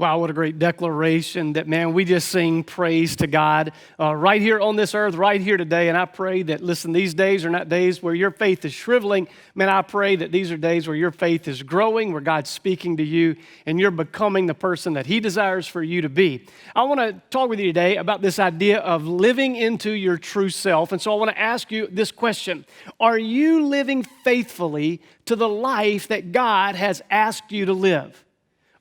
Wow, what a great declaration that, man, we just sing praise to God right here on this earth, right here today. And I pray that, listen, these days are not days where your faith is shriveling. Man, I pray that these are days where your faith is growing, where God's speaking to you, and you're becoming the person that He desires for you to be. I want to talk with you today about this idea of living into your true self. And so I want to ask you this question. Are you living faithfully to the life that God has asked you to live?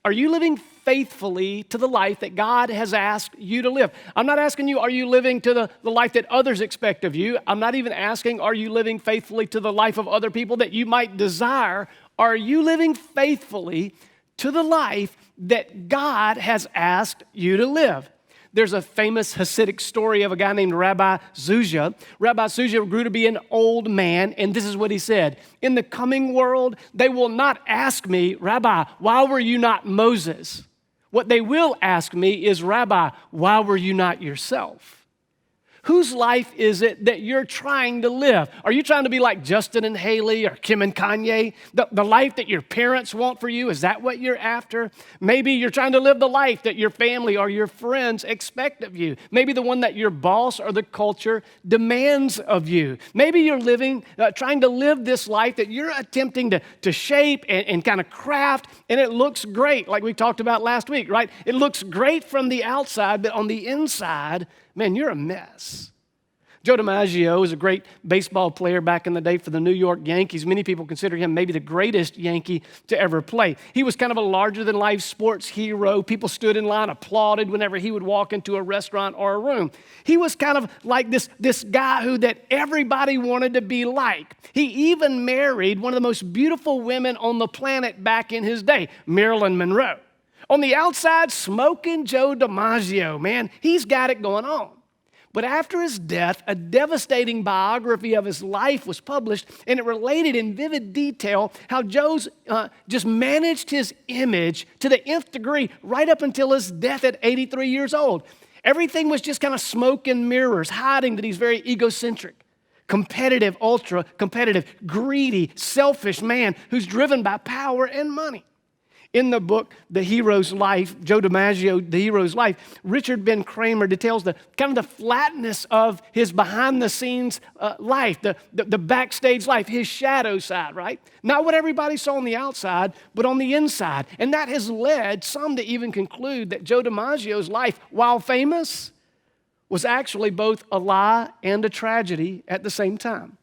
Are you living faithfully to the life that God has asked you to live? I'm not asking you, are you living to the life that others expect of you? I'm not even asking, are you living faithfully to the life of other people that you might desire? Are you living faithfully to the life that God has asked you to live? There's a famous Hasidic story of a guy named Rabbi Zuzia. Rabbi Zuzia grew to be an old man, and this is what he said. In the coming world, they will not ask me, Rabbi, why were you not Moses? What they will ask me is, Rabbi, why were you not yourself? Whose life is it that you're trying to live? Are you trying to be like Justin and Haley or Kim and Kanye? The life that your parents want for you, is that what you're after? Maybe you're trying to live the life that your family or your friends expect of you. Maybe the one that your boss or the culture demands of you. Maybe you're trying to live this life that you're attempting to shape and kind of craft, and it looks great, like we talked about last week, right? It looks great from the outside, but on the inside, man, you're a mess. Joe Dimaggio was a great baseball player back in the day for the New York Yankees. Many people consider him maybe the greatest Yankee to ever play. He was kind of a larger-than-life sports hero. People stood in line, applauded whenever he would walk into a restaurant or a room. He was kind of like this guy that everybody wanted to be like. He even married one of the most beautiful women on the planet back in his day, Marilyn Monroe. On the outside, smoking Joe Dimaggio, man, he's got it going on. But after his death, a devastating biography of his life was published, and it related in vivid detail how Joe's just managed his image to the nth degree right up until his death at 83 years old. Everything was just kind of smoke and mirrors, hiding that he's very egocentric, competitive, ultra-competitive, greedy, selfish man who's driven by power and money. In the book, The Hero's Life, Joe Dimaggio, The Hero's Life, Richard Ben Kramer details the kind of the flatness of his behind-the-scenes life, the backstage life, his shadow side, right? Not what everybody saw on the outside, but on the inside. And that has led some to even conclude that Joe Dimaggio's life, while famous, was actually both a lie and a tragedy at the same time.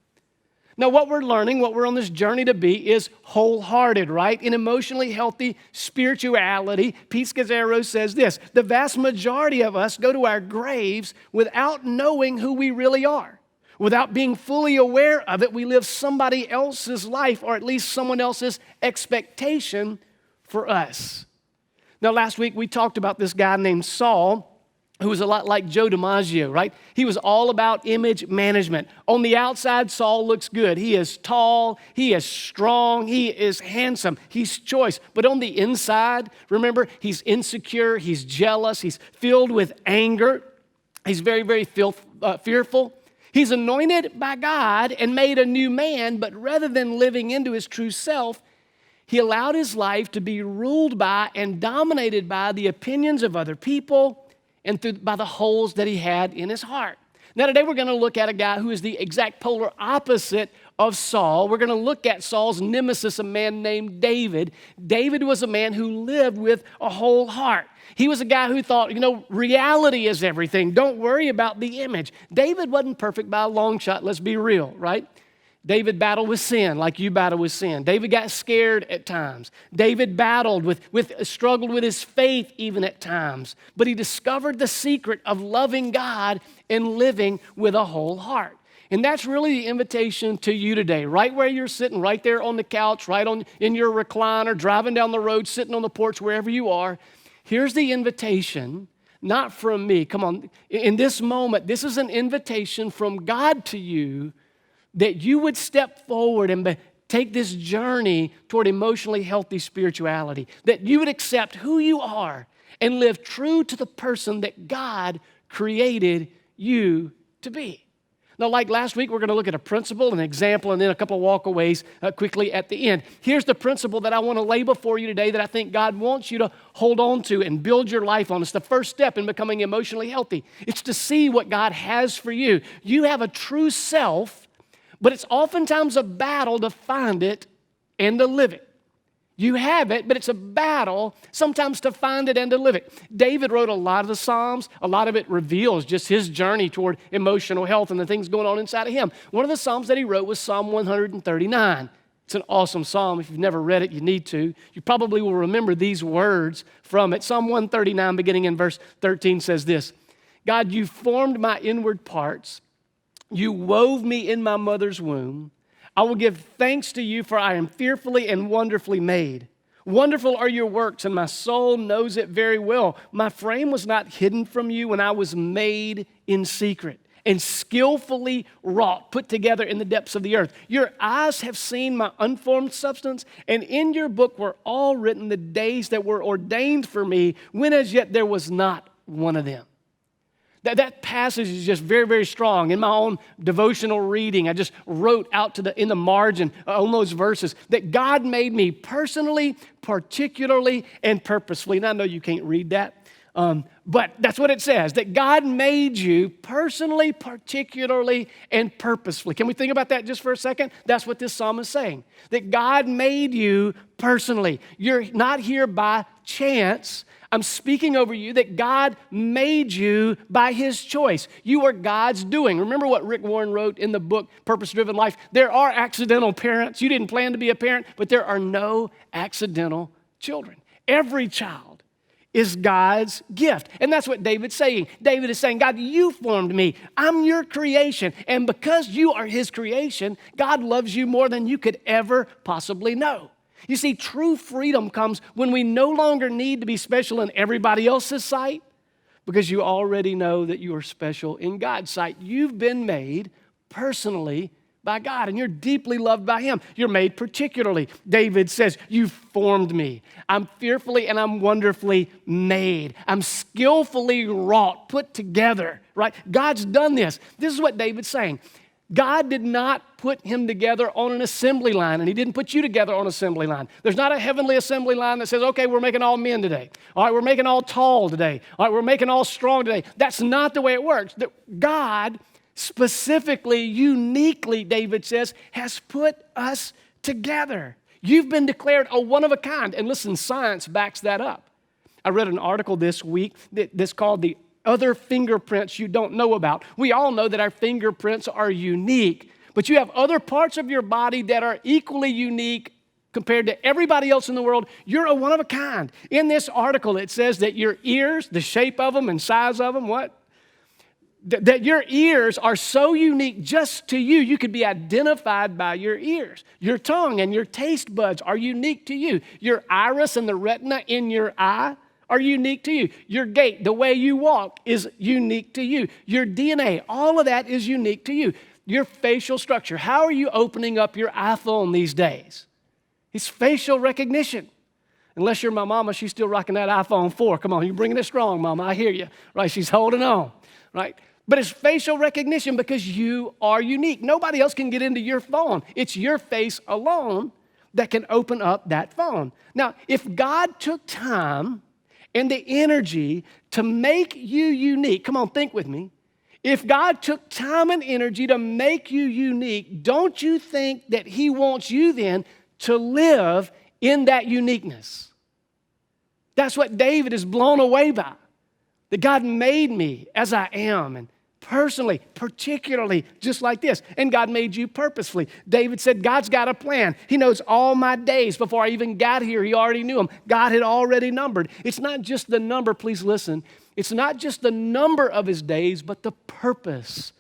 Now, what we're learning, what we're on this journey to be is wholehearted, right? In emotionally healthy spirituality, Pete Scazzaro says this: the vast majority of us go to our graves without knowing who we really are. Without being fully aware of it, we live somebody else's life, or at least someone else's expectation for us. Now, last week we talked about this guy named Saul, who was a lot like Joe Dimaggio, right? He was all about image management. On the outside, Saul looks good. He is tall, he is strong, he is handsome, he's choice. But on the inside, remember, he's insecure, he's jealous, he's filled with anger, he's very, very fearful. He's anointed by God and made a new man, but rather than living into his true self, he allowed his life to be ruled by and dominated by the opinions of other people, and by the holes that he had in his heart. Now today we're going to look at a guy who is the exact polar opposite of Saul. We're going to look at Saul's nemesis, a man named David. David was a man who lived with a whole heart. He was a guy who thought, reality is everything. Don't worry about the image. David wasn't perfect by a long shot, let's be real, right? David battled with sin like you battle with sin. David got scared at times. David battled struggled with his faith even at times. But he discovered the secret of loving God and living with a whole heart. And that's really the invitation to you today, right where you're sitting, right there on the couch, in your recliner, driving down the road, sitting on the porch, wherever you are. Here's the invitation, not from me. Come on, in this moment, this is an invitation from God to you, that you would step forward and take this journey toward emotionally healthy spirituality, that you would accept who you are and live true to the person that God created you to be. Now, like last week, we're going to look at a principle, an example, and then a couple walkaways quickly at the end. Here's the principle that I want to lay before you today that I think God wants you to hold on to and build your life on. It's the first step in becoming emotionally healthy. It's to see what God has for you. You have a true self, but it's oftentimes a battle to find it and to live it. You have it, but it's a battle sometimes to find it and to live it. David wrote a lot of the Psalms. A lot of it reveals just his journey toward emotional health and the things going on inside of him. One of the Psalms that he wrote was Psalm 139. It's an awesome psalm. If you've never read it, you need to. You probably will remember these words from it. Psalm 139, beginning in verse 13, says this: God, you formed my inward parts. You wove me in my mother's womb. I will give thanks to you, for I am fearfully and wonderfully made. Wonderful are your works, and my soul knows it very well. My frame was not hidden from you when I was made in secret and skillfully wrought, put together in the depths of the earth. Your eyes have seen my unformed substance, and in your book were all written the days that were ordained for me, when as yet there was not one of them. That passage is just very, very strong. In my own devotional reading, I just wrote out in the margin on those verses that God made me personally, particularly, and purposefully. And I know you can't read that, but that's what it says, that God made you personally, particularly, and purposefully. Can we think about that just for a second? That's what this psalm is saying, that God made you personally. You're not here by chance. I'm speaking over you that God made you by his choice. You are God's doing. Remember what Rick Warren wrote in the book, Purpose-Driven Life? There are accidental parents. You didn't plan to be a parent, but there are no accidental children. Every child is God's gift. And that's what David's saying. David is saying, God, you formed me. I'm your creation. And because you are his creation, God loves you more than you could ever possibly know. You see, true freedom comes when we no longer need to be special in everybody else's sight, because you already know that you are special in God's sight. You've been made personally by God, and you're deeply loved by him. You're made particularly. David says, you formed me. I'm fearfully and I'm wonderfully made. I'm skillfully wrought, put together, right? God's done this. This is what David's saying. God did not put him together on an assembly line, and he didn't put you together on an assembly line. There's not a heavenly assembly line that says, okay, we're making all men today. All right, we're making all tall today. All right, we're making all strong today. That's not the way it works. God specifically, uniquely, David says, has put us together. You've been declared a one of a kind. And listen, science backs that up. I read an article this week that's called The Other Fingerprints You Don't Know About. We all know that our fingerprints are unique, but you have other parts of your body that are equally unique compared to everybody else in the world. You're a one of a kind. In this article, it says that your ears, the shape of them and size of them, that your ears are so unique just to you, you could be identified by your ears. Your tongue and your taste buds are unique to you. Your iris and the retina in your eye are unique to you. Your gait, the way you walk, is unique to you. Your DNA, all of that is unique to you. Your facial structure. How are you opening up your iPhone these days? It's facial recognition. Unless you're my mama, she's still rocking that iPhone 4. Come on, you're bringing it strong, mama. I hear you. Right? She's holding on. Right? But it's facial recognition because you are unique. Nobody else can get into your phone. It's your face alone that can open up that phone. Now, if God took time and the energy to make you unique, come on, think with me. If God took time and energy to make you unique, don't you think that he wants you then to live in that uniqueness? That's what David is blown away by. That God made me as I am, and personally, particularly, just like this. And God made you purposefully. David said, God's got a plan. He knows all my days. Before I even got here, he already knew them. God had already numbered. It's not just the number, please listen. It's not just the number of his days, but the purpose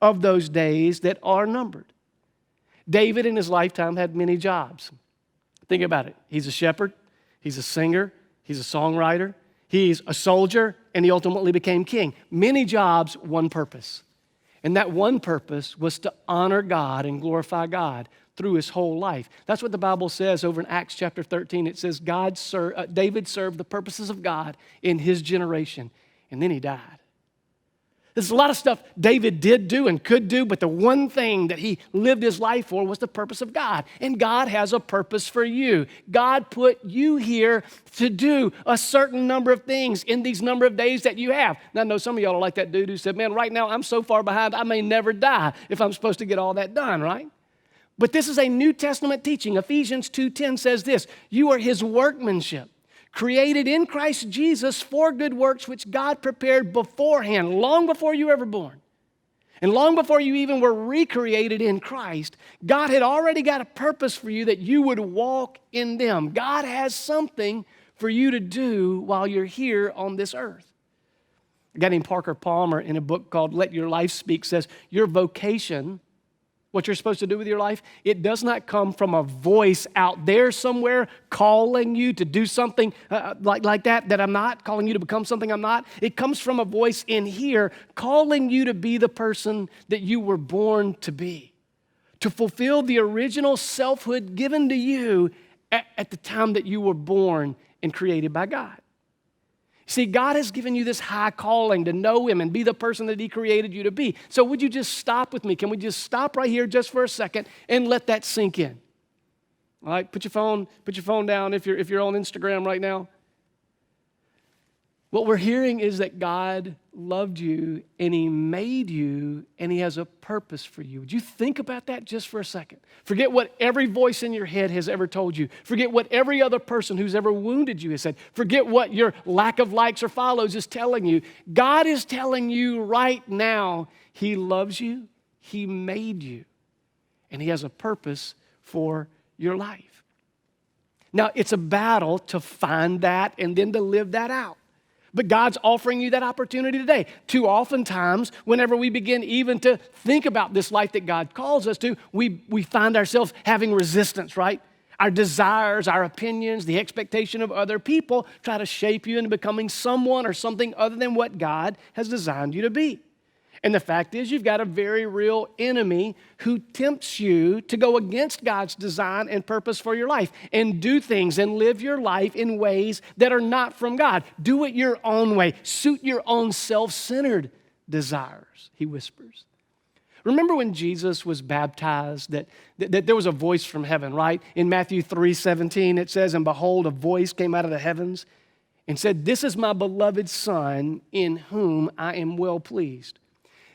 of those days that are numbered. David in his lifetime had many jobs. Think about it. He's a shepherd. He's a singer. He's a songwriter. He's a soldier, and he ultimately became king. Many jobs, one purpose. And that one purpose was to honor God and glorify God through his whole life. That's what the Bible says over in Acts chapter 13. It says David served the purposes of God in his generation, and then he died. There's a lot of stuff David did do and could do, but the one thing that he lived his life for was the purpose of God. And God has a purpose for you. God put you here to do a certain number of things in these number of days that you have. Now, I know some of y'all are like that dude who said, man, right now I'm so far behind, I may never die if I'm supposed to get all that done, right? But this is a New Testament teaching. Ephesians 2:10 says this, you are his workmanship, created in Christ Jesus for good works which God prepared beforehand, long before you were ever born. And long before you even were recreated in Christ, God had already got a purpose for you that you would walk in them. God has something for you to do while you're here on this earth. A guy named Parker Palmer in a book called Let Your Life Speak says, your vocation, what you're supposed to do with your life, it does not come from a voice out there somewhere calling you to do something like that I'm not, calling you to become something I'm not. It comes from a voice in here calling you to be the person that you were born to be, to fulfill the original selfhood given to you at the time that you were born and created by God. See, God has given you this high calling to know him and be the person that he created you to be. So would you just stop with me? Can we just stop right here just for a second and let that sink in? All right, put your phone down if you're on Instagram right now. What we're hearing is that God loved you and he made you and he has a purpose for you. Would you think about that just for a second? Forget what every voice in your head has ever told you. Forget what every other person who's ever wounded you has said. Forget what your lack of likes or follows is telling you. God is telling you right now he loves you, he made you, and he has a purpose for your life. Now, it's a battle to find that and then to live that out. But God's offering you that opportunity today. Too oftentimes, whenever we begin even to think about this life that God calls us to, we find ourselves having resistance, right? Our desires, our opinions, the expectation of other people try to shape you into becoming someone or something other than what God has designed you to be. And the fact is, you've got a very real enemy who tempts you to go against God's design and purpose for your life and do things and live your life in ways that are not from God. Do it your own way. Suit your own self-centered desires, he whispers. Remember when Jesus was baptized, that there was a voice from heaven, right? In Matthew 3:17, it says, and behold, a voice came out of the heavens and said, this is my beloved Son in whom I am well pleased.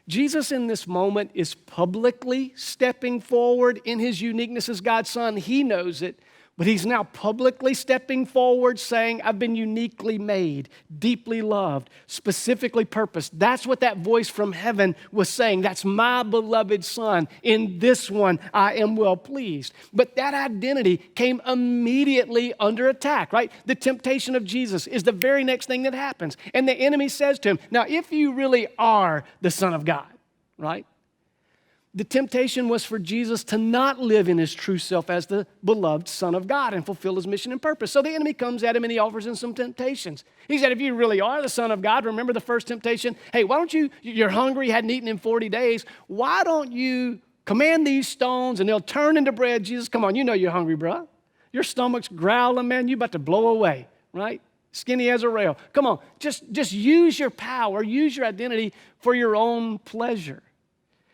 Jesus in this moment is publicly stepping forward in his uniqueness as God's Son. He knows it, but he's now publicly stepping forward saying, I've been uniquely made, deeply loved, specifically purposed. That's what that voice from heaven was saying. That's my beloved Son. In this one, I am well pleased. But that identity came immediately under attack, right? The temptation of Jesus is the very next thing that happens. And the enemy says to him, now, if you really are the Son of God, right? The temptation was for Jesus to not live in his true self as the beloved Son of God and fulfill his mission and purpose. So the enemy comes at him and he offers him some temptations. He said, if you really are the Son of God, remember the first temptation? Hey, why don't you're hungry, hadn't eaten in 40 days. Why don't you command these stones and they'll turn into bread? Jesus, come on, you know you're hungry, bro. Your stomach's growling, man. You're about to blow away, right? Skinny as a rail. Come on, just use your power, use your identity for your own pleasure.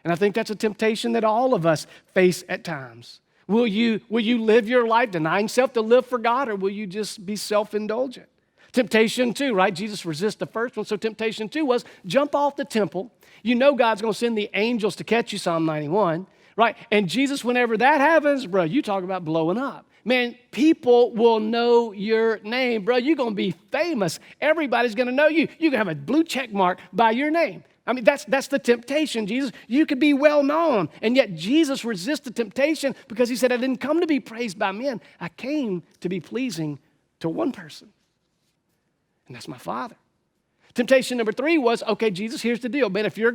And I think that's a temptation that all of us face at times. Will you live your life denying self to live for God, or will you just be self-indulgent? Temptation 2, right? Jesus resists the first one, so temptation 2 was jump off the temple. You know God's going to send the angels to catch you, Psalm 91, right? And Jesus, whenever that happens, bro, you talk about blowing up. Man, people will know your name, bro. You're going to be famous. Everybody's going to know you. You're going to have a blue check mark by your name. I mean, that's the temptation, Jesus. You could be well known. And yet Jesus resists the temptation because he said, I didn't come to be praised by men. I came to be pleasing to one person. And that's my Father. Temptation number 3 was, okay, Jesus, here's the deal. Man, if you're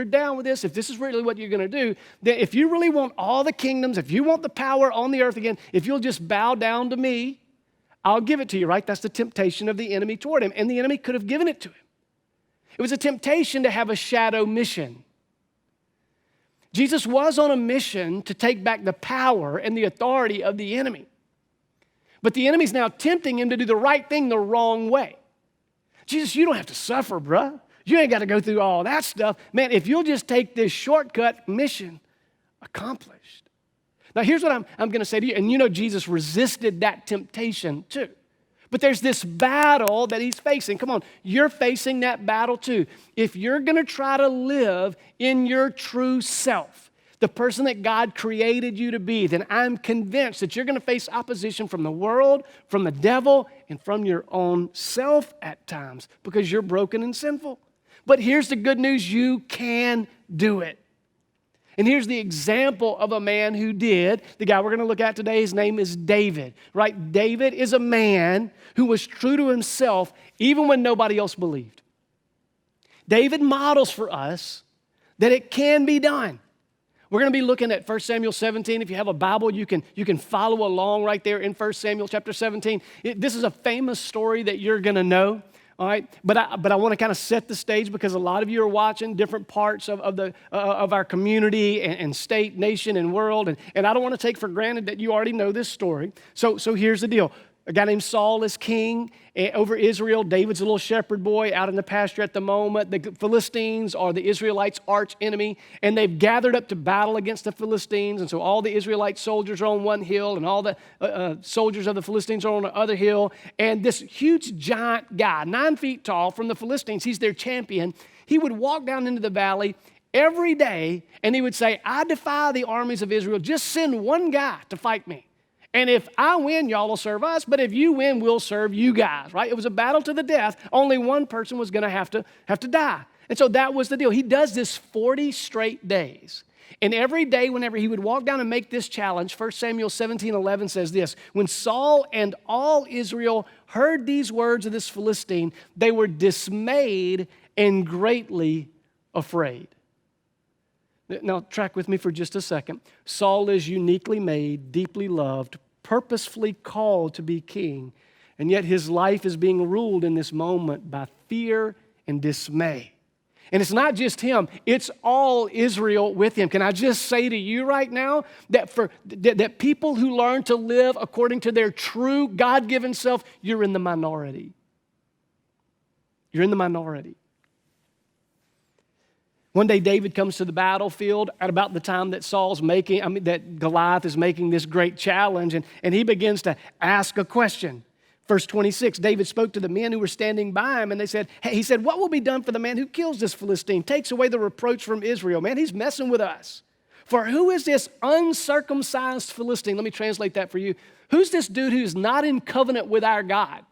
down with this, if this is really what you're going to do, then if you really want all the kingdoms, if you want the power on the earth again, if you'll just bow down to me, I'll give it to you, right? That's the temptation of the enemy toward him. And the enemy could have given it to him. It was a temptation to have a shadow mission. Jesus was on a mission to take back the power and the authority of the enemy. But the enemy's now tempting him to do the right thing the wrong way. Jesus, you don't have to suffer, bruh. You ain't got to go through all that stuff. Man, if you'll just take this shortcut, mission accomplished. Now, here's what I'm going to say to you. And you know Jesus resisted that temptation too. But there's this battle that he's facing. Come on, you're facing that battle too. If you're going to try to live in your true self, the person that God created you to be, then I'm convinced that you're going to face opposition from the world, from the devil, and from your own self at times because you're broken and sinful. But here's the good news, you can do it. And here's the example of a man who did. The guy we're going to look at today, his name is David, right? David is a man who was true to himself even when nobody else believed. David models for us that it can be done. We're going to be looking at 1 Samuel 17. If you have a Bible, you can follow along right there in 1 Samuel chapter 17. This is a famous story that you're going to know. All right, but I want to kind of set the stage because a lot of you are watching different parts of our community and state, nation, and world, and I don't want to take for granted that you already know this story. So here's the deal. A guy named Saul is king over Israel. David's a little shepherd boy out in the pasture at the moment. The Philistines are the Israelites' arch enemy, and they've gathered up to battle against the Philistines. And so all the Israelite soldiers are on one hill, and all the soldiers of the Philistines are on the other hill. And this huge giant guy, 9 feet tall, from the Philistines, he's their champion. He would walk down into the valley every day, and he would say, I defy the armies of Israel. Just send one guy to fight me. And if I win, y'all will serve us. But if you win, we'll serve you guys, right? It was a battle to the death. Only one person was going to have to die. And so that was the deal. He does this 40 straight days. And every day, whenever he would walk down and make this challenge, 1 Samuel 17:11 says this, when Saul and all Israel heard these words of this Philistine, they were dismayed and greatly afraid. Now, track with me for just a second. Saul is uniquely made, deeply loved, purposefully called to be king, and yet his life is being ruled in this moment by fear and dismay. And it's not just him, it's all Israel with him. Can I just say to you right now that people who learn to live according to their true God-given self, you're in the minority. You're in the minority. One day David comes to the battlefield at about the time that that Goliath is making this great challenge, and he begins to ask a question. Verse 26, David spoke to the men who were standing by him, and he said, what will be done for the man who kills this Philistine, takes away the reproach from Israel? Man, he's messing with us. For who is this uncircumcised Philistine? Let me translate that for you. Who's this dude who's not in covenant with our God?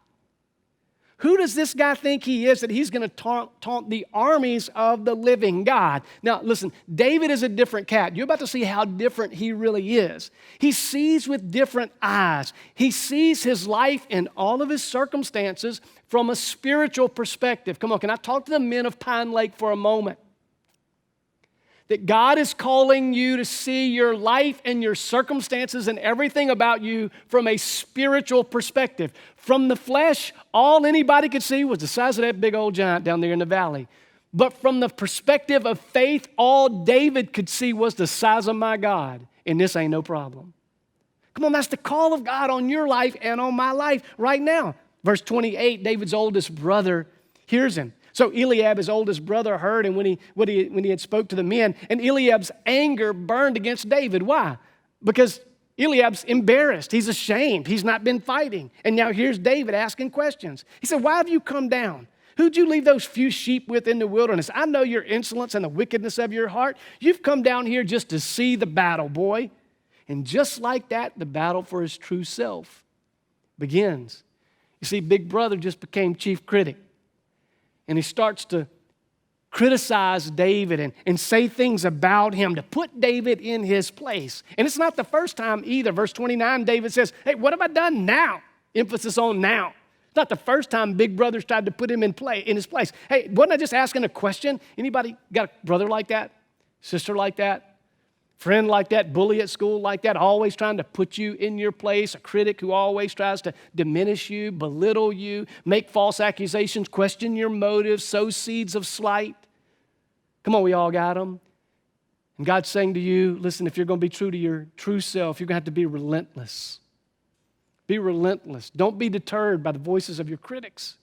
Who does this guy think he is that he's going to taunt the armies of the living God? Now, listen, David is a different cat. You're about to see how different he really is. He sees with different eyes. He sees his life and all of his circumstances from a spiritual perspective. Come on, can I talk to the men of Pine Lake for a moment? That God is calling you to see your life and your circumstances and everything about you from a spiritual perspective. From the flesh, all anybody could see was the size of that big old giant down there in the valley. But from the perspective of faith, all David could see was the size of my God, and this ain't no problem. Come on, that's the call of God on your life and on my life right now. Verse 28, David's oldest brother hears him. So Eliab, his oldest brother, heard him when he had spoke to the men, and Eliab's anger burned against David. Why? Because Eliab's embarrassed. He's ashamed. He's not been fighting. And now here's David asking questions. He said, why have you come down? Who'd you leave those few sheep with in the wilderness? I know your insolence and the wickedness of your heart. You've come down here just to see the battle, boy. And just like that, the battle for his true self begins. You see, Big Brother just became chief critic. And he starts to criticize David and say things about him to put David in his place. And it's not the first time either. Verse 29, David says, hey, what have I done now? Emphasis on now. It's not the first time Big Brother's tried to put him in his place. Hey, wasn't I just asking a question? Anybody got a brother like that? Sister like that? Friend like that, bully at school like that, always trying to put you in your place, a critic who always tries to diminish you, belittle you, make false accusations, question your motives, sow seeds of slight. Come on, we all got them. And God's saying to you, listen, if you're going to be true to your true self, you're going to have to be relentless. Be relentless. Don't be deterred by the voices of your critics.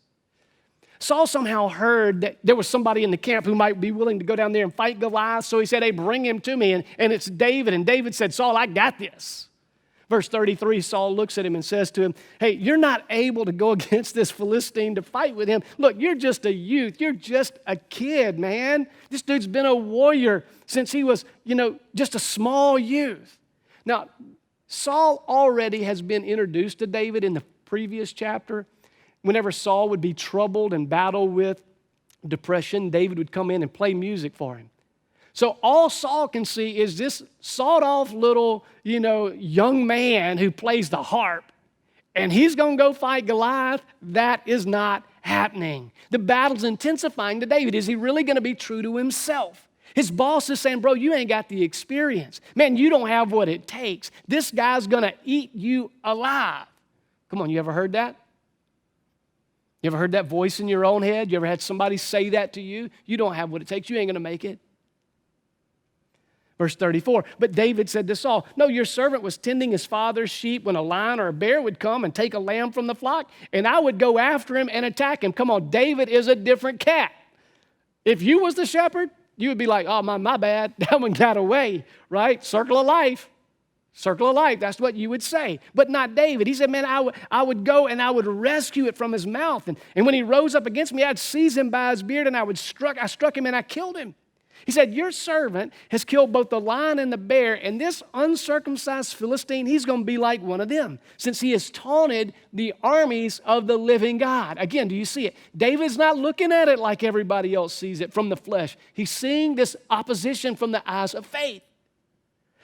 Saul somehow heard that there was somebody in the camp who might be willing to go down there and fight Goliath. So he said, hey, bring him to me. And it's David. And David said, Saul, I got this. Verse 33, Saul looks at him and says to him, hey, you're not able to go against this Philistine to fight with him. Look, you're just a youth. You're just a kid, man. This dude's been a warrior since he was, just a small youth. Now, Saul already has been introduced to David in the previous chapter. Whenever Saul would be troubled and battle with depression, David would come in and play music for him. So all Saul can see is this sawed-off little, young man who plays the harp, and he's going to go fight Goliath. That is not happening. The battle's intensifying to David. Is he really going to be true to himself? His boss is saying, bro, you ain't got the experience. Man, you don't have what it takes. This guy's going to eat you alive. Come on, you ever heard that? You ever heard that voice in your own head? You ever had somebody say that to you? You don't have what it takes. You ain't going to make it. Verse 34, but David said to Saul, no, your servant was tending his father's sheep when a lion or a bear would come and take a lamb from the flock, and I would go after him and attack him. Come on, David is a different cat. If you was the shepherd, you would be like, oh, my bad, that one got away, right? Circle of life. Circle of life, that's what you would say. But not David. He said, man, I would go and I would rescue it from his mouth. And when he rose up against me, I'd seize him by his beard and I struck him and I killed him. He said, your servant has killed both the lion and the bear, and this uncircumcised Philistine, he's going to be like one of them, since he has taunted the armies of the living God. Again, do you see it? David's not looking at it like everybody else sees it from the flesh. He's seeing this opposition from the eyes of faith.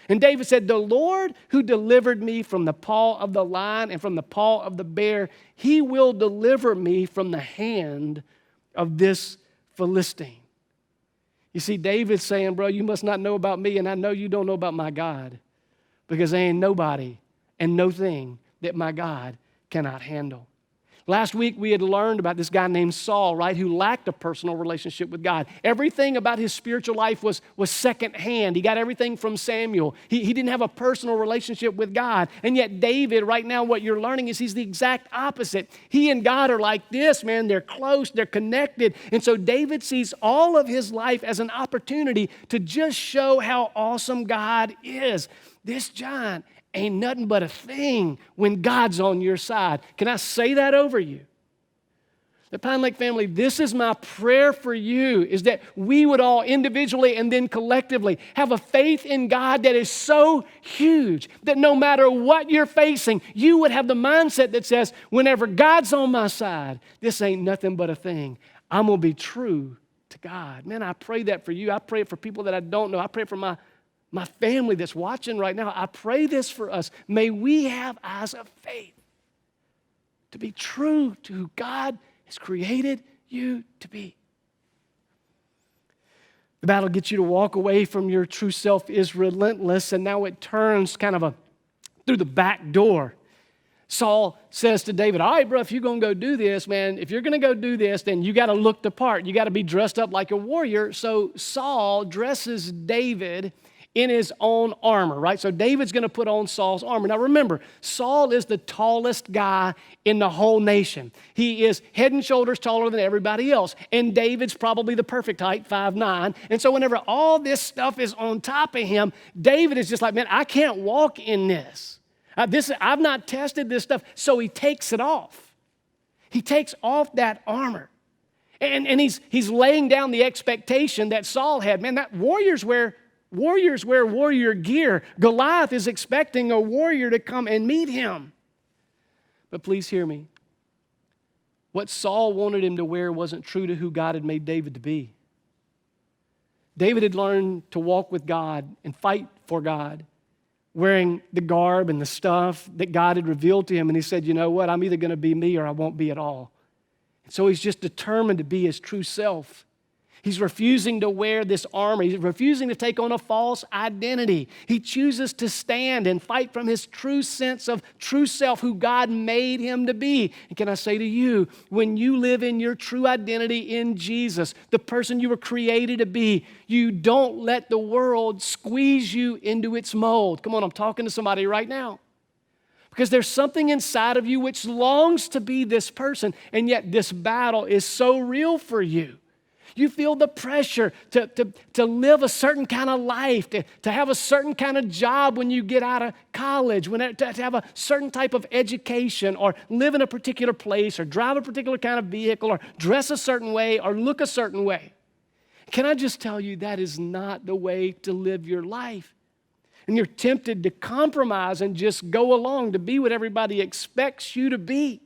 And David said, the Lord who delivered me from the paw of the lion and from the paw of the bear, he will deliver me from the hand of this Philistine. You see, David's saying, bro, you must not know about me, and I know you don't know about my God, because there ain't nobody and no thing that my God cannot handle. Last week, we had learned about this guy named Saul, right, who lacked a personal relationship with God. Everything about his spiritual life was secondhand. He got everything from Samuel. He didn't have a personal relationship with God. And yet David, right now, what you're learning is he's the exact opposite. He and God are like this, man. They're close. They're connected. And so David sees all of his life as an opportunity to just show how awesome God is. This giant ain't nothing but a thing when God's on your side. Can I say that over you? The Pine Lake family, this is my prayer for you, is that we would all individually and then collectively have a faith in God that is so huge that no matter what you're facing, you would have the mindset that says, whenever God's on my side, this ain't nothing but a thing. I'm going to be true to God. Man, I pray that for you. I pray it for people that I don't know. I pray it for my family that's watching right now. I pray this for us. May we have eyes of faith to be true to who God has created you to be. The battle gets you to walk away from your true self is relentless, and now it turns kind of through the back door. Saul says to David, all right, bro, if you're going to go do this, man, if you're going to go do this, then you got to look the part. You got to be dressed up like a warrior. So Saul dresses David in his own armor, right? So David's going to put on Saul's armor. Now remember, Saul is the tallest guy in the whole nation. He is head and shoulders taller than everybody else. And David's probably the perfect height, 5'9". And so whenever all this stuff is on top of him, David is just like, man, I can't walk in this. I've not tested this stuff. So he takes it off. He takes off that armor. And he's laying down the expectation that Saul had. Man, that warriors wear warrior gear. Goliath is expecting a warrior to come and meet him. But please hear me. What Saul wanted him to wear wasn't true to who God had made David to be. David had learned to walk with God and fight for God, wearing the garb and the stuff that God had revealed to him. And he said, you know what? I'm either going to be me or I won't be at all. And so he's just determined to be his true self. He's refusing to wear this armor. He's refusing to take on a false identity. He chooses to stand and fight from his true sense of true self, who God made him to be. And can I say to you, when you live in your true identity in Jesus, the person you were created to be, you don't let the world squeeze you into its mold. Come on, I'm talking to somebody right now. Because there's something inside of you which longs to be this person, and yet this battle is so real for you. You feel the pressure to live a certain kind of life, to have a certain kind of job when you get out of college, to have a certain type of education, or live in a particular place, or drive a particular kind of vehicle, or dress a certain way, or look a certain way. Can I just tell you that is not the way to live your life? And you're tempted to compromise and just go along to be what everybody expects you to be.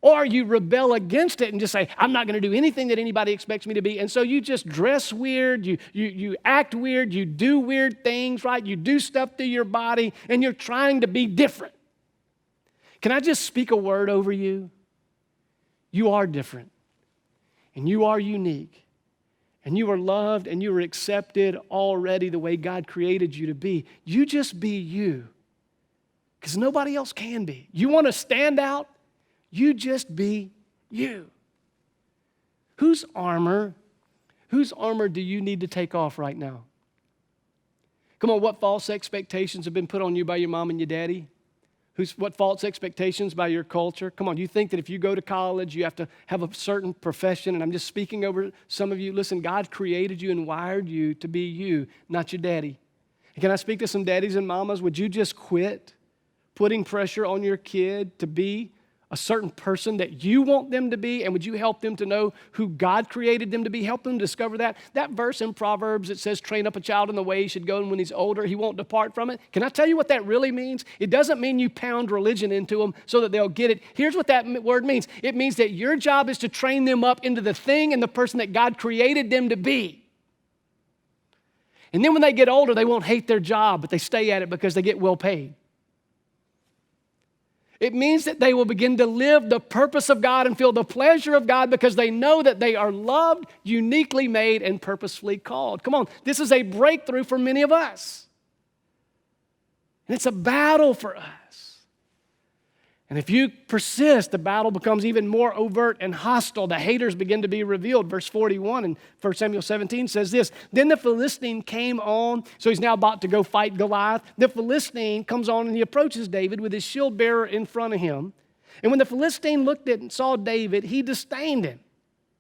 Or you rebel against it and just say, I'm not going to do anything that anybody expects me to be. And so you just dress weird, you act weird, you do weird things, right? You do stuff to your body, and you're trying to be different. Can I just speak a word over you? You are different, and you are unique, and you are loved, and you are accepted already the way God created you to be. You just be you, because nobody else can be. You want to stand out? You just be you. Whose armor do you need to take off right now? Come on, what false expectations have been put on you by your mom and your daddy? What false expectations by your culture? Come on, you think that if you go to college, you have to have a certain profession, and I'm just speaking over some of you. Listen, God created you and wired you to be you, not your daddy. And can I speak to some daddies and mamas? Would you just quit putting pressure on your kid to be a certain person that you want them to be, and would you help them to know who God created them to be? Help them discover that. That verse in Proverbs, it says, train up a child in the way he should go, and when he's older, he won't depart from it. Can I tell you what that really means? It doesn't mean you pound religion into them so that they'll get it. Here's what that word means. It means that your job is to train them up into the thing and the person that God created them to be. And then when they get older, they won't hate their job, but they stay at it because they get well paid. It means that they will begin to live the purpose of God and feel the pleasure of God because they know that they are loved, uniquely made, and purposefully called. Come on, this is a breakthrough for many of us. And it's a battle for us. And if you persist, the battle becomes even more overt and hostile. The haters begin to be revealed. Verse 41 in 1 Samuel 17 says this, then the Philistine came on, so he's now about to go fight Goliath. The Philistine comes on and he approaches David with his shield bearer in front of him. And when the Philistine looked at and saw David, he disdained him.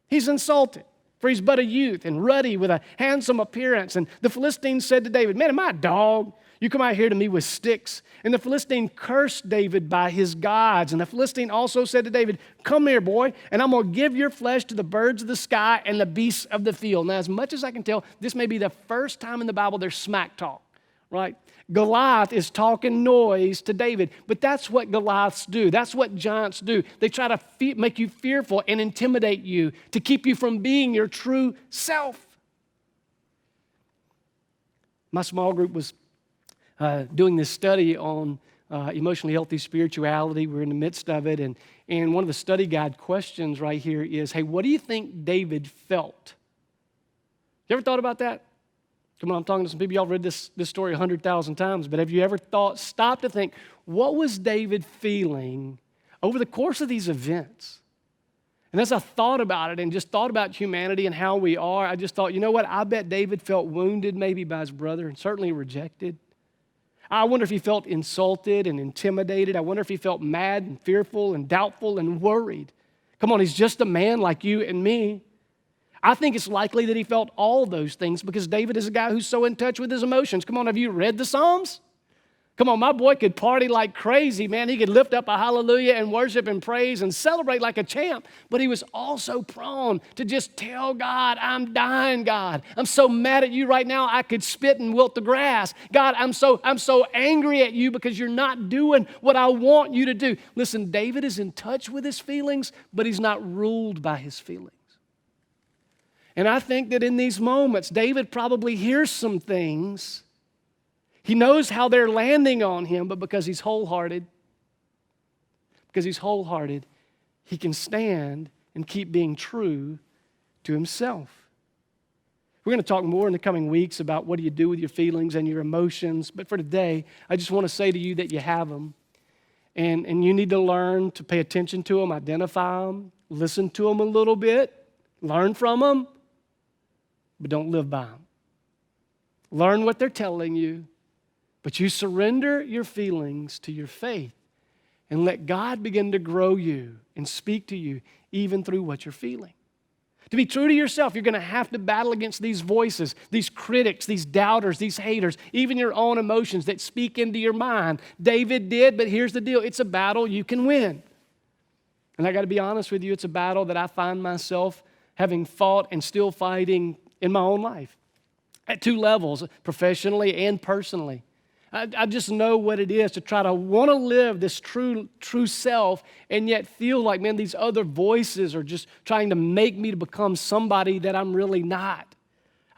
He's insulted, for he's but a youth and ruddy with a handsome appearance. And the Philistine said to David, man, am I a dog? You come out here to me with sticks. And the Philistine cursed David by his gods. And the Philistine also said to David, come here, boy, and I'm going to give your flesh to the birds of the sky and the beasts of the field. Now, as much as I can tell, this may be the first time in the Bible there's smack talk, right? Goliath is talking noise to David, but that's what Goliaths do. That's what giants do. They try to make you fearful and intimidate you to keep you from being your true self. My small group was doing this study on emotionally healthy spirituality. We're in the midst of it. And one of the study guide questions right here is, hey, what do you think David felt? You ever thought about that? Come on, I'm talking to some people. Y'all read this story 100,000 times, but have you ever stopped to think, what was David feeling over the course of these events? And as I thought about it and just thought about humanity and how we are, I just thought, you know what? I bet David felt wounded maybe by his brother and certainly rejected. I wonder if he felt insulted and intimidated. I wonder if he felt mad and fearful and doubtful and worried. Come on, he's just a man like you and me. I think it's likely that he felt all those things because David is a guy who's so in touch with his emotions. Come on, have you read the Psalms? Come on, my boy could party like crazy, man. He could lift up a hallelujah and worship and praise and celebrate like a champ. But he was also prone to just tell God, I'm dying, God. I'm so mad at you right now, I could spit and wilt the grass. God, I'm so angry at you because you're not doing what I want you to do. Listen, David is in touch with his feelings, but he's not ruled by his feelings. And I think that in these moments, David probably hears some things. He knows how they're landing on him, but because he's wholehearted, he can stand and keep being true to himself. We're going to talk more in the coming weeks about what do you do with your feelings and your emotions, but for today, I just want to say to you that you have them, and you need to learn to pay attention to them, identify them, listen to them a little bit, learn from them, but don't live by them. Learn what they're telling you, But you surrender your feelings to your faith and let God begin to grow you and speak to you even through what you're feeling. To be true to yourself, you're going to have to battle against these voices, these critics, these doubters, these haters, even your own emotions that speak into your mind. David did, but here's the deal. It's a battle you can win. And I got to be honest with you, it's a battle that I find myself having fought and still fighting in my own life at two levels, professionally and personally. I just know what it is to try to want to live this true self and yet feel like, man, these other voices are just trying to make me to become somebody that I'm really not.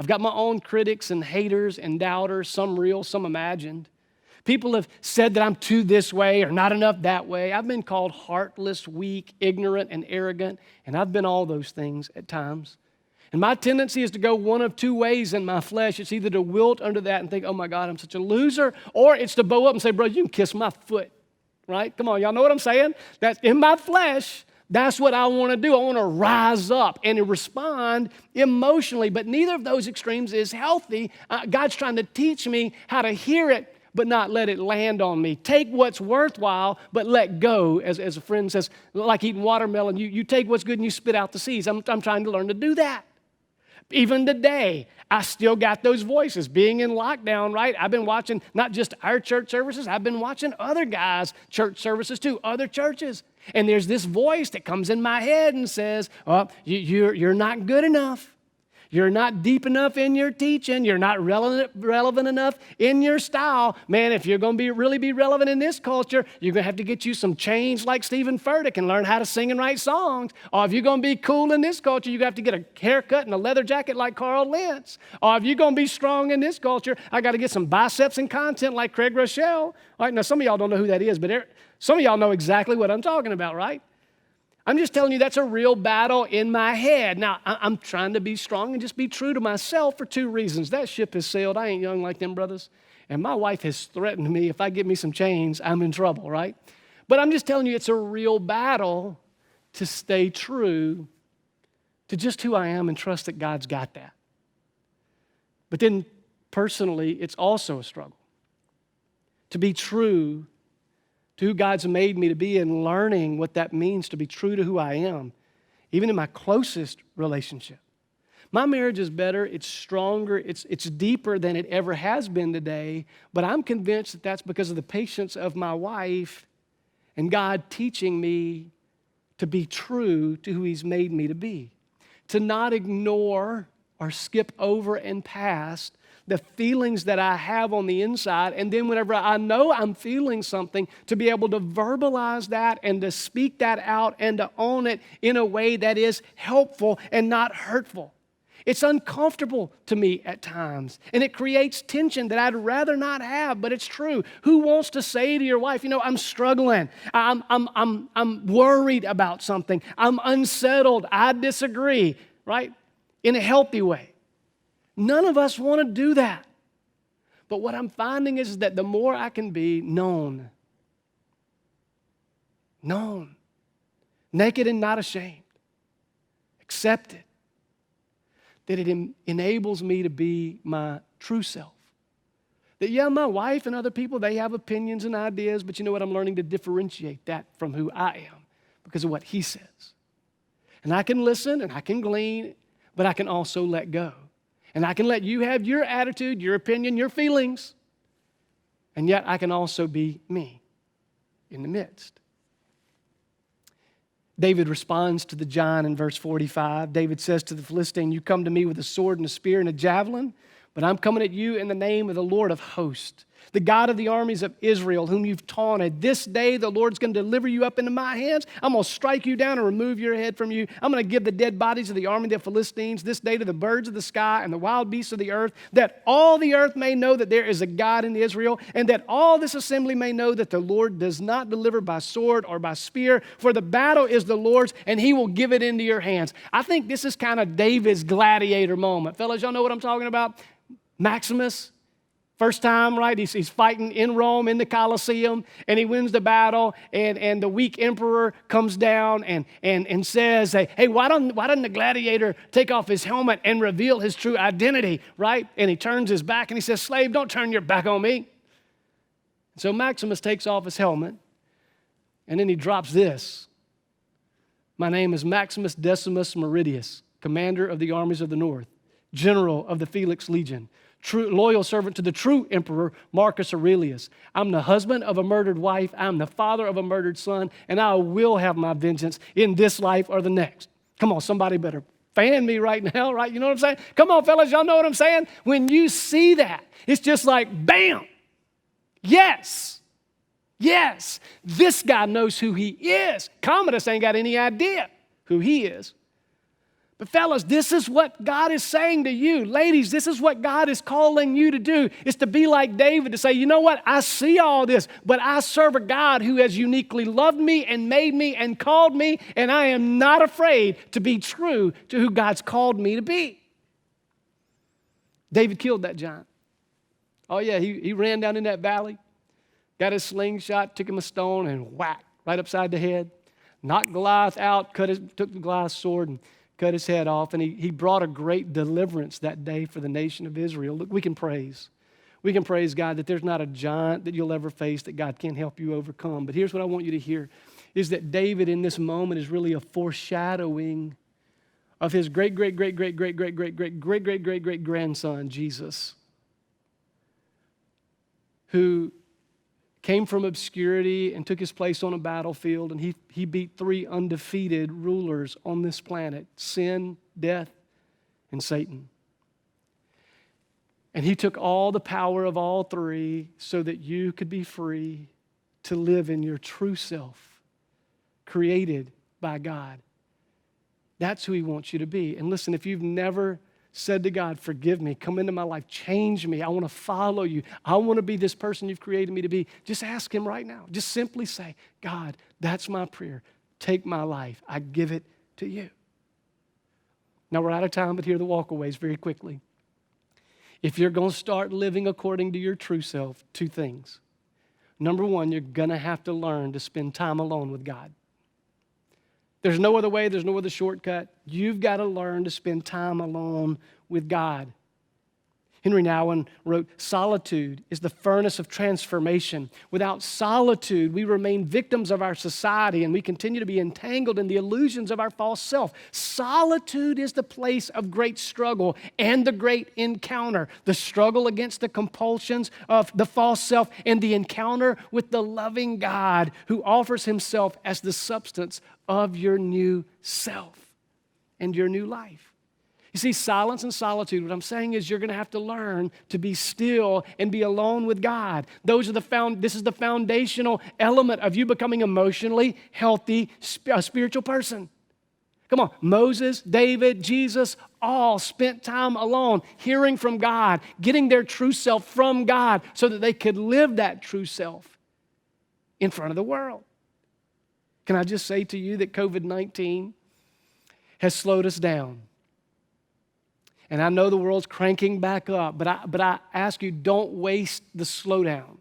I've got my own critics and haters and doubters, some real, some imagined. People have said that I'm too this way or not enough that way. I've been called heartless, weak, ignorant, and arrogant, and I've been all those things at times. And my tendency is to go one of two ways in my flesh. It's either to wilt under that and think, oh my God, I'm such a loser, or it's to bow up and say, bro, you can kiss my foot, right? Come on, y'all know what I'm saying? That's in my flesh. That's what I want to do. I want to rise up and respond emotionally, but neither of those extremes is healthy. God's trying to teach me how to hear it, but not let it land on me. Take what's worthwhile, but let go. As a friend says, like eating watermelon, you take what's good and you spit out the seeds. I'm trying to learn to do that. Even today, I still got those voices. Being in lockdown, right? I've been watching not just our church services, I've been watching other guys' church services too, other churches. And there's this voice that comes in my head and says, oh, you're not good enough. You're not deep enough in your teaching. You're not relevant enough in your style. Man, if you're going to really be relevant in this culture, you're going to have to get you some change like Stephen Furtick and learn how to sing and write songs. Or if you're going to be cool in this culture, you're going to have to get a haircut and a leather jacket like Carl Lentz. Or if you're going to be strong in this culture, I got to get some biceps and content like Craig Rochelle. All right, now some of y'all don't know who that is, but some of y'all know exactly what I'm talking about, right? I'm just telling you that's a real battle in my head. Now, I'm trying to be strong and just be true to myself for two reasons. That ship has sailed. I ain't young like them brothers. And my wife has threatened me, if I get me some chains, I'm in trouble, right? But I'm just telling you it's a real battle to stay true to just who I am and trust that God's got that. But then personally, it's also a struggle to be true to who God's made me to be and learning what that means to be true to who I am, even in my closest relationship. My marriage is better, it's stronger, it's deeper than it ever has been today, but I'm convinced that that's because of the patience of my wife and God teaching me to be true to who He's made me to be, to not ignore or skip over and past the feelings that I have on the inside, and then whenever I know I'm feeling something, to be able to verbalize that and to speak that out and to own it in a way that is helpful and not hurtful. It's uncomfortable to me at times, and it creates tension that I'd rather not have, but it's true. Who wants to say to your wife, you know, I'm struggling, I'm worried about something, I'm unsettled, I disagree, right? In a healthy way. None of us want to do that. But what I'm finding is that the more I can be known, naked and not ashamed, accepted, that it enables me to be my true self. That, yeah, my wife and other people, they have opinions and ideas, but you know what? I'm learning to differentiate that from who I am because of what He says. And I can listen and I can glean, but I can also let go. And I can let you have your attitude, your opinion, your feelings. And yet I can also be me in the midst. David responds to the giant in verse 45. David says to the Philistine, you come to me with a sword and a spear and a javelin, but I'm coming at you in the name of the Lord of hosts, the God of the armies of Israel, whom you've taunted. This day the Lord's going to deliver you up into my hands. I'm going to strike you down and remove your head from you. I'm going to give the dead bodies of the army of the Philistines this day to the birds of the sky and the wild beasts of the earth, that all the earth may know that there is a God in Israel, and that all this assembly may know that the Lord does not deliver by sword or by spear, for the battle is the Lord's, and He will give it into your hands. I think this is kind of David's gladiator moment. Fellas, y'all know what I'm talking about? Maximus. First time, right? He's fighting in Rome in the Colosseum, and he wins the battle, and the weak emperor comes down and says, hey, why doesn't the gladiator take off his helmet and reveal his true identity, right? And he turns his back and he says, slave, don't turn your back on me. So Maximus takes off his helmet, and then he drops this. My name is Maximus Decimus Meridius, commander of the armies of the north, general of the Felix Legion, loyal servant to the true emperor, Marcus Aurelius. I'm the husband of a murdered wife. I'm the father of a murdered son, and I will have my vengeance in this life or the next. Come on, somebody better fan me right now, right? You know what I'm saying? Come on, fellas, y'all know what I'm saying? When you see that, it's just like, bam, yes, yes, this guy knows who he is. Commodus ain't got any idea who he is. But fellas, this is what God is saying to you. Ladies, this is what God is calling you to do, is to be like David, to say, you know what, I see all this, but I serve a God who has uniquely loved me and made me and called me, and I am not afraid to be true to who God's called me to be. David killed that giant. Oh yeah, he ran down in that valley, got his slingshot, took him a stone, and whack, right upside the head. Knocked Goliath out, took the Goliath's sword, and cut his head off, and he brought a great deliverance that day for the nation of Israel. Look, we can praise. We can praise God that there's not a giant that you'll ever face that God can't help you overcome. But here's what I want you to hear, is that David in this moment is really a foreshadowing of his great-great-great-great-great-great-great-great-great-great-grandson, Jesus, who came from obscurity and took his place on a battlefield, and he beat 3 undefeated rulers on this planet: sin, death, and Satan. And he took all the power of all 3 so that you could be free to live in your true self, created by God. That's who he wants you to be. And listen, if you've never said to God, forgive me, come into my life, change me, I want to follow you, I want to be this person you've created me to be, just ask him right now. Just simply say, God, that's my prayer. Take my life. I give it to you. Now we're out of time, but here are the walkaways very quickly. If you're going to start living according to your true self, 2 things. Number 1, you're going to have to learn to spend time alone with God. There's no other way. There's no other shortcut. You've got to learn to spend time alone with God. Henry Nouwen wrote, solitude is the furnace of transformation. Without solitude, we remain victims of our society and we continue to be entangled in the illusions of our false self. Solitude is the place of great struggle and the great encounter. The struggle against the compulsions of the false self and the encounter with the loving God who offers himself as the substance of your new self and your new life. You see, silence and solitude, what I'm saying is you're going to have to learn to be still and be alone with God. This is the foundational element of you becoming emotionally healthy, a spiritual person. Come on, Moses, David, Jesus, all spent time alone, hearing from God, getting their true self from God so that they could live that true self in front of the world. Can I just say to you that COVID-19 has slowed us down? And I know the world's cranking back up, but I ask you, don't waste the slowdown.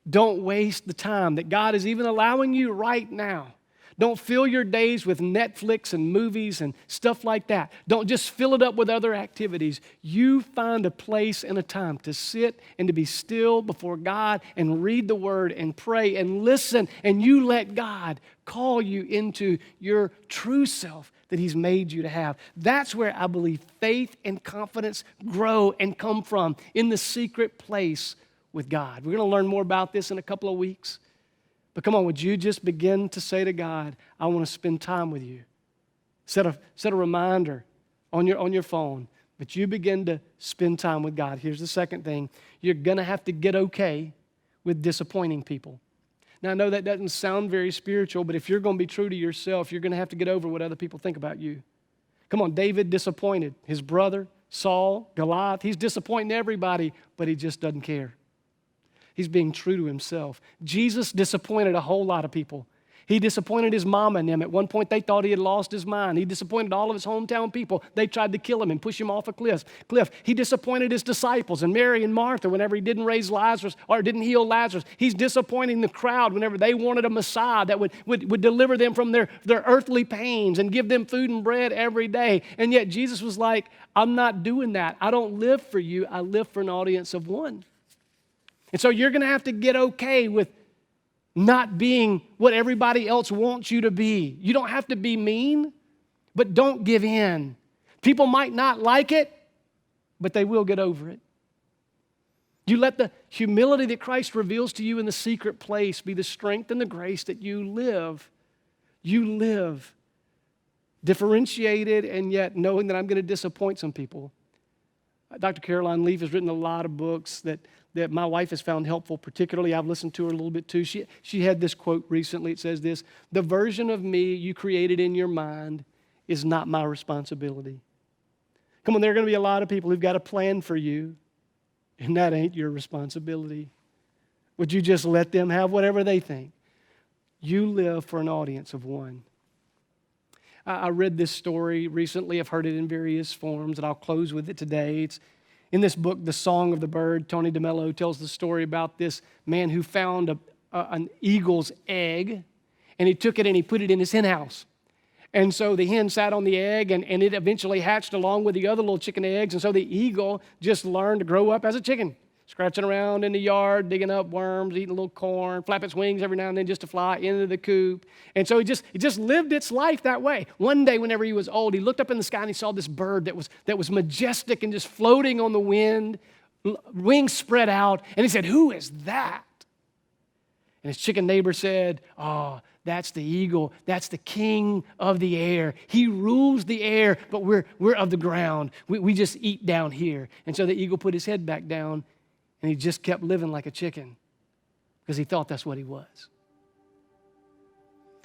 Don't waste the time that God is even allowing you right now. Don't fill your days with Netflix and movies and stuff like that. Don't just fill it up with other activities. You find a place and a time to sit and to be still before God and read the Word and pray and listen, and you let God call you into your true self that He's made you to have. That's where I believe faith and confidence grow and come from, in the secret place with God. We're going to learn more about this in a couple of weeks. But come on, would you just begin to say to God, I want to spend time with you. Set a reminder on your phone, but you begin to spend time with God. Here's the second thing. You're going to have to get okay with disappointing people. Now, I know that doesn't sound very spiritual, but if you're going to be true to yourself, you're going to have to get over what other people think about you. Come on, David disappointed his brother, Saul, Goliath. He's disappointing everybody, but he just doesn't care. He's being true to himself. Jesus disappointed a whole lot of people. He disappointed his mama and them. At one point, they thought he had lost his mind. He disappointed all of his hometown people. They tried to kill him and push him off a cliff. He disappointed his disciples and Mary and Martha whenever he didn't raise Lazarus or didn't heal Lazarus. He's disappointing the crowd whenever they wanted a Messiah that would deliver them from their earthly pains and give them food and bread every day. And yet Jesus was like, I'm not doing that. I don't live for you. I live for an audience of one. And so you're going to have to get okay with not being what everybody else wants you to be. You don't have to be mean, but don't give in. People might not like it, but they will get over it. You let the humility that Christ reveals to you in the secret place be the strength and the grace that you live. You live differentiated and yet knowing that I'm going to disappoint some people. Dr. Caroline Leaf has written a lot of books that my wife has found helpful. Particularly, I've listened to her a little bit too. She had this quote recently. It says this: "The version of me you created in your mind is not my responsibility." Come on, there are going to be a lot of people who've got a plan for you, and that ain't your responsibility. Would you just let them have whatever they think? You live for an audience of one. I read this story recently. I've heard it in various forms, and I'll close with it today. It's in this book, The Song of the Bird. Tony Dimaggio tells the story about this man who found an eagle's egg, and he took it and he put it in his hen house. And so the hen sat on the egg, and it eventually hatched along with the other little chicken eggs. And so the eagle just learned to grow up as a chicken, scratching around in the yard, digging up worms, eating a little corn, flap its wings every now and then just to fly into the coop. And so it just lived its life that way. One day, whenever he was old, he looked up in the sky and he saw this bird that was majestic and just floating on the wind, wings spread out. And he said, "Who is that?" And his chicken neighbor said, "Oh, that's the eagle. That's the king of the air. He rules the air, but we're of the ground. We just eat down here." And so the eagle put his head back down, and he just kept living like a chicken because he thought that's what he was.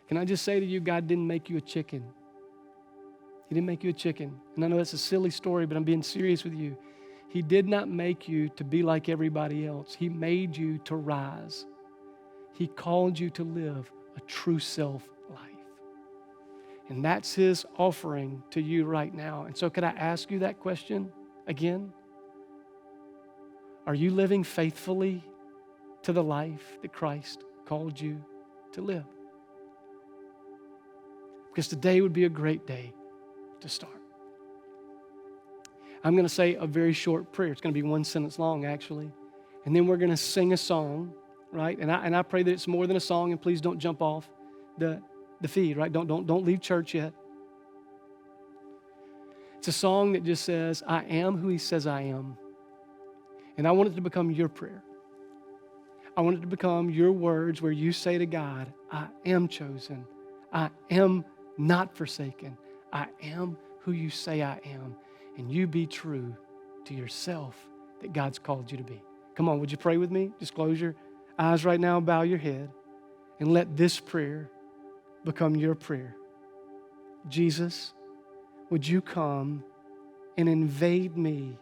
Can I just say to you, God didn't make you a chicken. He didn't make you a chicken. And I know that's a silly story, but I'm being serious with you. He did not make you to be like everybody else. He made you to rise. He called you to live a true self life. And that's His offering to you right now. And so could I ask you that question again? Are you living faithfully to the life that Christ called you to live? Because today would be a great day to start. I'm going to say a very short prayer. It's going to be one sentence long, actually. And then we're going to sing a song. Right? And I pray that it's more than a song, and please don't jump off the feed, right? Don't leave church yet. It's a song that just says, "I am who He says I am." And I want it to become your prayer. I want it to become your words where you say to God, "I am chosen. I am not forsaken. I am who you say I am." And you be true to yourself that God's called you to be. Come on, would you pray with me? Just close your eyes right now, bow your head, and let this prayer become your prayer. Jesus, would you come and invade me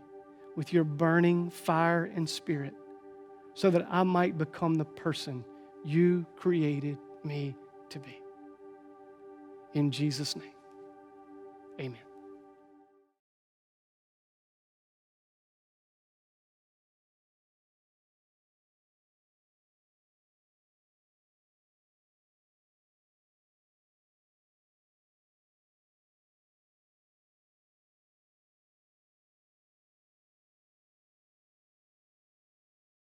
with your burning fire and spirit so that I might become the person you created me to be. In Jesus' name, amen.